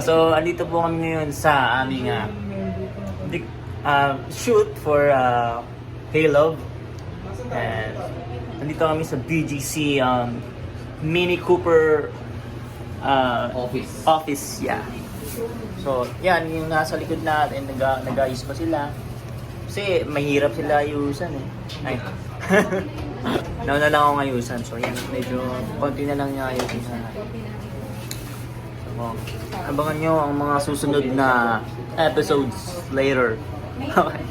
So, andito po kami ngayon sa aming shoot for Hey Love. And andito kami sa BGC Mini Cooper office, yeah. So, yan, yung nasa likod natin, nag-ayos pa sila. Kasi mahirap sila ayusan eh. Ay. Nauna lang ako ngayusan. So, yan, medyo konti na lang yung ayusin sa So, abangan nyo ang mga susunod na episodes later. Okay.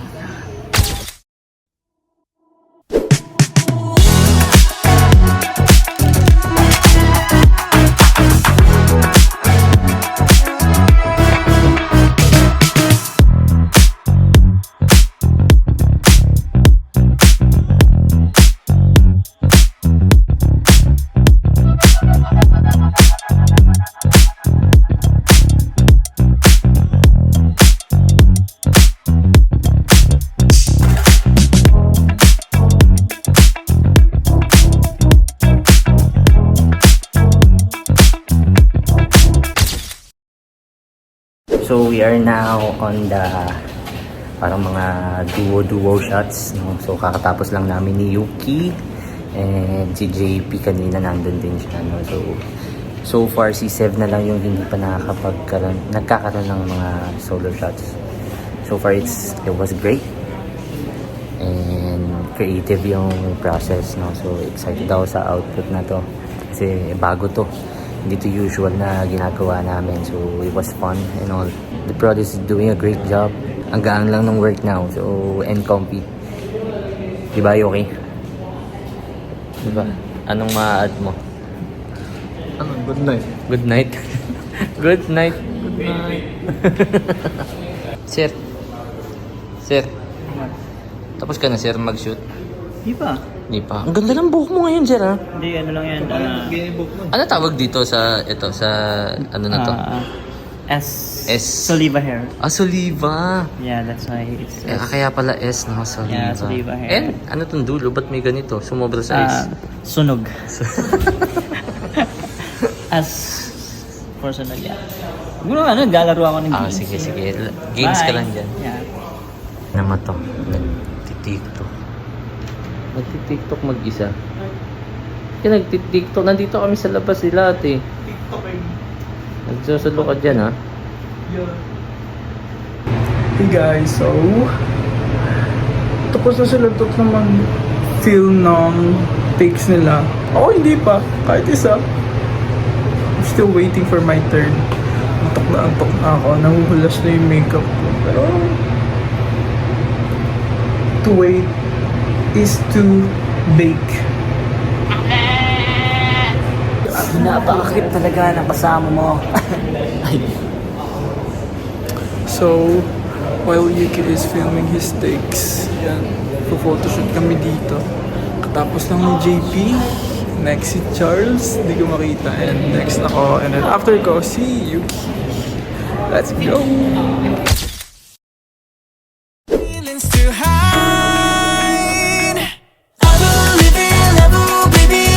So we are now on the parang mga duo shots, no? So kakatapos lang namin ni Yuki and si JP kanina nandun din siya, no? So far si Sev na lang yung hindi pa nagkakaroon ng mga solo shots. So far it was great and creative yung process, no? So excited ako sa output na to kasi bago to. Hindi to usual na ginagawa namin. So, it was fun and all. The product is doing a great job. Ang gaan lang ng work now. So, and comfy. Diba, Yoki? Diba? Anong ma-add mo? Good night. Good night? Good night. Good night. Sir. Sir. Tapos ka na, sir, mag-shoot? Di ba? Hindi pa. Ang ganda ng buhok mo ngayon, sir, ha? Hindi, ano lang yan. Ano tawag dito sa ano na to? S. Soliva hair. Ah, Soliva. Yeah, that's why it's S. Kaya pala S, no? Soliva. Yeah, Soliva hair. And ano tong dulo? Ba't may ganito? Sumobra sa S? Sunog. As for sunog, yeah. Siguro naglalaro ako ng games. Sige. Games ka lang dyan. Yeah. Naman to. Nagtitiktok. Nagtitiktok mag-isa. Kaya nagtitiktok. Nandito kami sa labas sila, ate. TikToking. Nagsusulo ka dyan, ha? Yeah. Hey guys, so tapos na sila ito naman film ng takes nila. Ako hindi pa, kahit isa. I'm still waiting for my turn. Antok na ako. Nahuhulas na yung makeup ko. Pero to wait is to bake. Napakakit talaga ng kasama mo. So, while Yuki is filming his takes, yan, photoshoot kami dito. Katapos lang ni JP, next si Charles, hindi ko makita, and next ako, and then after ko, si Yuki. Let's go! Feelings too high. I believe in love, baby.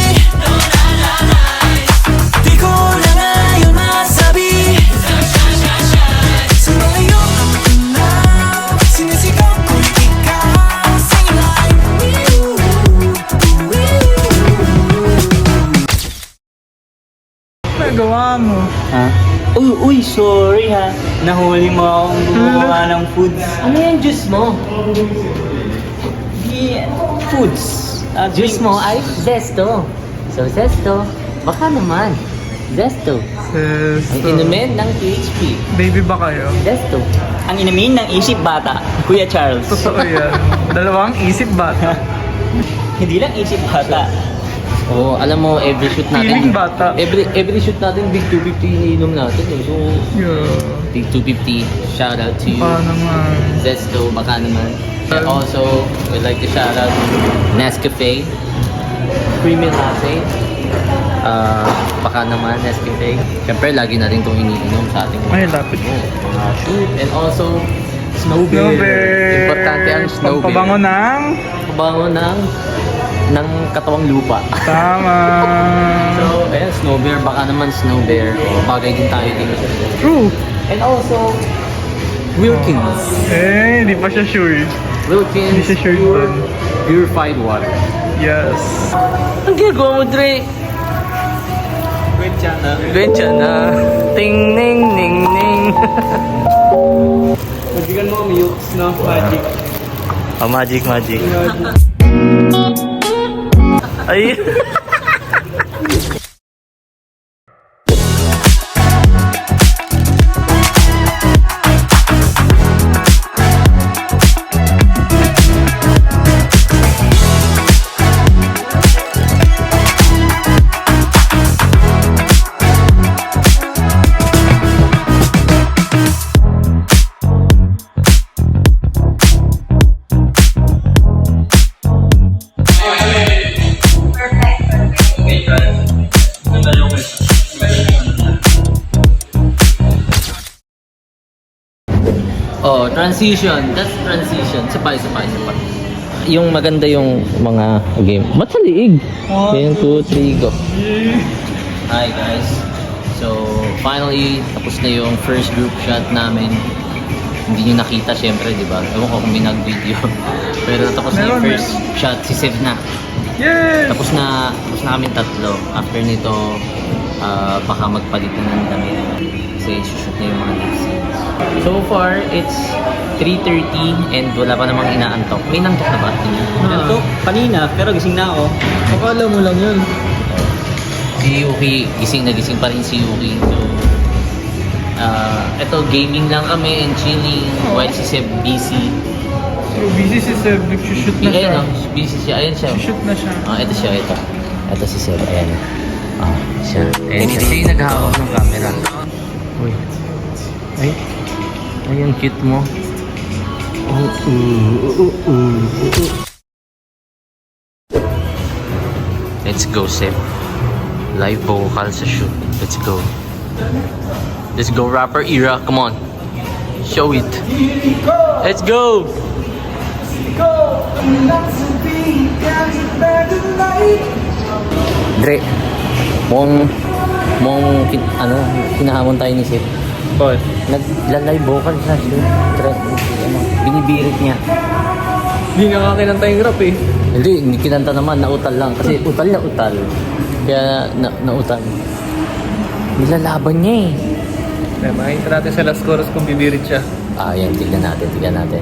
Di ko na ngayon masabi. Sumalayo ako na. Sinisigaw ko ikaw. Singing like you. Nagawa mo. Ha? Uy, sorry ha. Nahuli mo akong gumawa ng foods. Ano yung juice mo? Foods. Juice mo ay Zesto. So, Zesto, baka naman. Zesto. Ang inumin ng PHP. Baby ba kayo? Zesto. Ang inumin ng isip bata, Kuya Charles. Totoo yan. Dalawang isip bata. Hindi lang isip bata. Oo, alam mo, every shoot natin. Feeling bata. Every shoot natin, big 250 iniinom natin eh. So, Yeah. big 250, shout out to you. Baka naman. Zesto, baka naman. And also, we'd like to shout out Nescafe, Creamy Latte, baka naman Nescafe. Siyempre, lagi natin itong iniinom sa ating Ay, lapit. mga shoot. And also, Snow Bear. Snow Bear. Importante ang Snow Bear. Pampabango ng Pabango ng ng katawang lupa. Tama. So, ayan, snow bear. Baka naman snow bear. O, bagay din tayo dito. True. And also, Wilkins. Hindi pa siya sure. Wilkins Hindi siya sure pure, dun. purified water. Yes. Ang ginagawa mo, Dre? Gwencha na. Ting, ning, ning, ning. Magbigyan mo kami yung snow magic. Oh, magic, magic. Ay. Oh, transition. That's transition. Sabay. Yung maganda yung mga game. Ba't sa liig? 1, 2, 3, go. Hi guys. So, finally, tapos na yung first group shot namin. Hindi nyo nakita syempre, di ba? Ewan ko kung may nag-video. Pero tapos na yung first shot, si Sev na. Yes! Tapos na kami tatlo. After nito, baka magpalit na ng damit. Kasi shoot na yung mga next scenes. So far, it's 3:30 and wala pa namang inaantok. May nantok na ba? Nantok kanina, pero gising na ako. Akala mo lang yun. Si Yuki, gising na gising pa rin si Yuki. So, eto, gaming lang kami and chilling while si Seb busy. So, busy si Seb. Nag-shoot na siya. Ayun, busy siya. Ayun siya. Shoot na siya. Ito siya, ito. Ito si Seb, ayan. Siya. And siya yung naghahawak ng camera. Uy. Ay, ang cute mo. Let's go, Seb. Live vocal sa shoot. Let's go. Let's go, rapper era. Come on. Show it. Let's go! Dre, kinahamon tayo ni Sip. Bakit? Nag-live vocal siya. Dre, binibirit niya. Hindi nga kinanta yung rap eh. Hindi kinanta naman, nautal lang. Kasi utal na utal. Kaya nautal. Nilalaban niya eh. Makikita natin sa last chorus kung bibirit siya. Yan, tignan natin.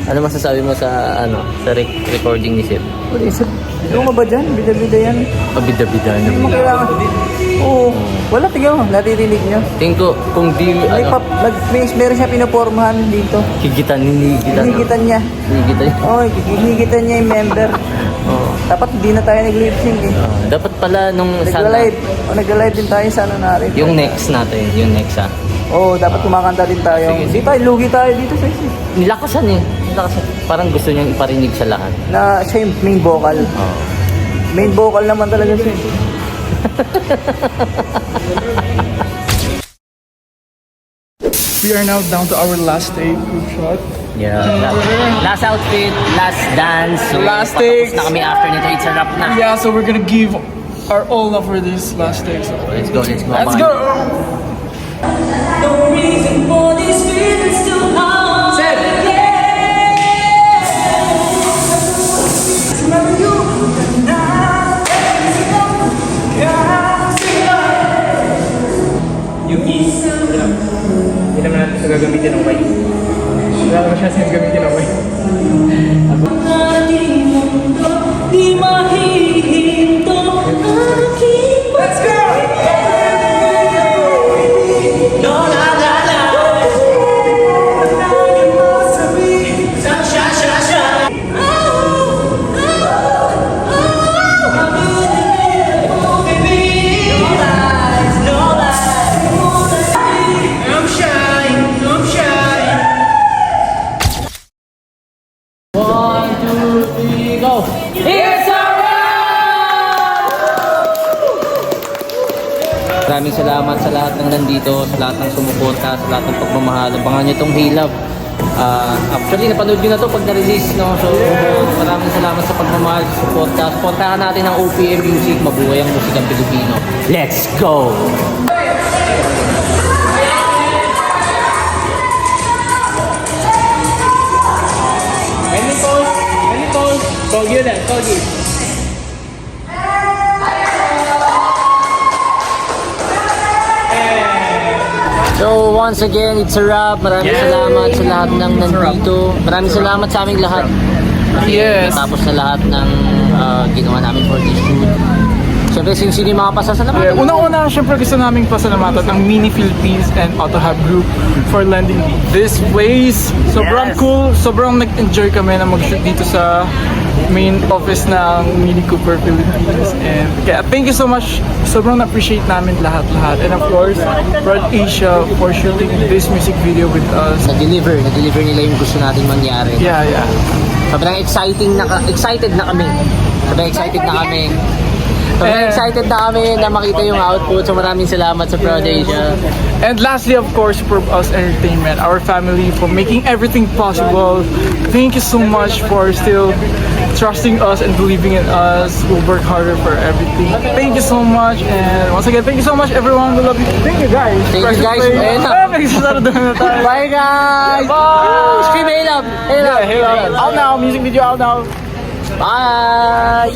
Ano masasabi mo sa recording ni Sip? Ano ka ba dyan? Bida-bida yan. Pabida-bida Hindi mo naman. kailangan. Oo. Wala, tigyan mo. Natitinig niya. Tingin ko, kung di, Meron siya pinapormahan dito. higitan. Hinigitan niya. Higitan. Oo, hinigitan niya yung member. Oo. Dapat hindi na tayo nag-lip sync eh. Dapat pala nung Nagla-live. Nagla-live din tayo sa natin. yung next natin, Oo, dapat kumakanta din tayo. Sige, Hindi tayo, lugi tayo dito sa isa. Nilakasan. Parang gusto niyang iparinig sa lahat. Na siya yung main vocal. Oo. Main vocal naman talaga siya. We are now down to our last take group shot. Yeah. Last outfit, last dance. So, Last patapos takes. na kami after nito, it's a wrap na. Yeah, so we're gonna give our all now for this last take. So Let's go. let's go! No reason for these feelings to come. Remember you now. Hindi naman natin siya gagamitin ng mic. Wala naman siya siya gagamitin ng mic. Ating mundo, di mahihinto aking Let's go! No, la, la, la. Lagi mo sabihin, sunshine, shine, shine. Oh, oh, oh, oh. I'm beautiful, baby. No lies, no lies. I'm shy. 1, 2, 3, go! Here's our Maraming salamat sa lahat ng nandito, sa lahat ng sumuporta, sa lahat ng pagmamahal. Abangan niyo itong Hilab. Actually, napanood nyo na to pag na-release, no? So, maraming salamat sa pagmamahal, sa suporta. Suportahan natin ang OPM Music. Mabuhay ang musikang Pilipino. Let's go! So once again, it's a wrap. Maraming salamat sa lahat ng nandito. Maraming salamat sa aming lahat. Yes. Tapos sa lahat ng ginawa namin for this shoot. Siyempre, sino yung mga pasasalamatan? Yeah, unang-una, syempre gusto naming pasalamatan ng Mini Philippines and AutoHub Group for lending this place. Sobrang cool, sobrang nag-enjoy kami na mag-shoot dito sa main office ng Mini Cooper Philippines. And kaya thank you so much. Sobrang appreciate namin lahat-lahat. And of course, Broad Asia for shooting this music video with us. Nag-deliver nila yung gusto natin mangyari. Yeah. Sobrang excited na kami. Sobrang excited na kami na makita yung output. So maraming salamat sa Proud Asia. And lastly, of course, for us Entertainment, our family, for making everything possible. Thank you so much for still trusting us and believing in us. We'll work harder for everything. Thank you so much. And once again, thank you so much, everyone. We love you. Thank you, guys. Thank you, guys. Ayun na. Bye, guys! Bye! Scream, hey love! Hey, love. Out now. Music video out now. Bye!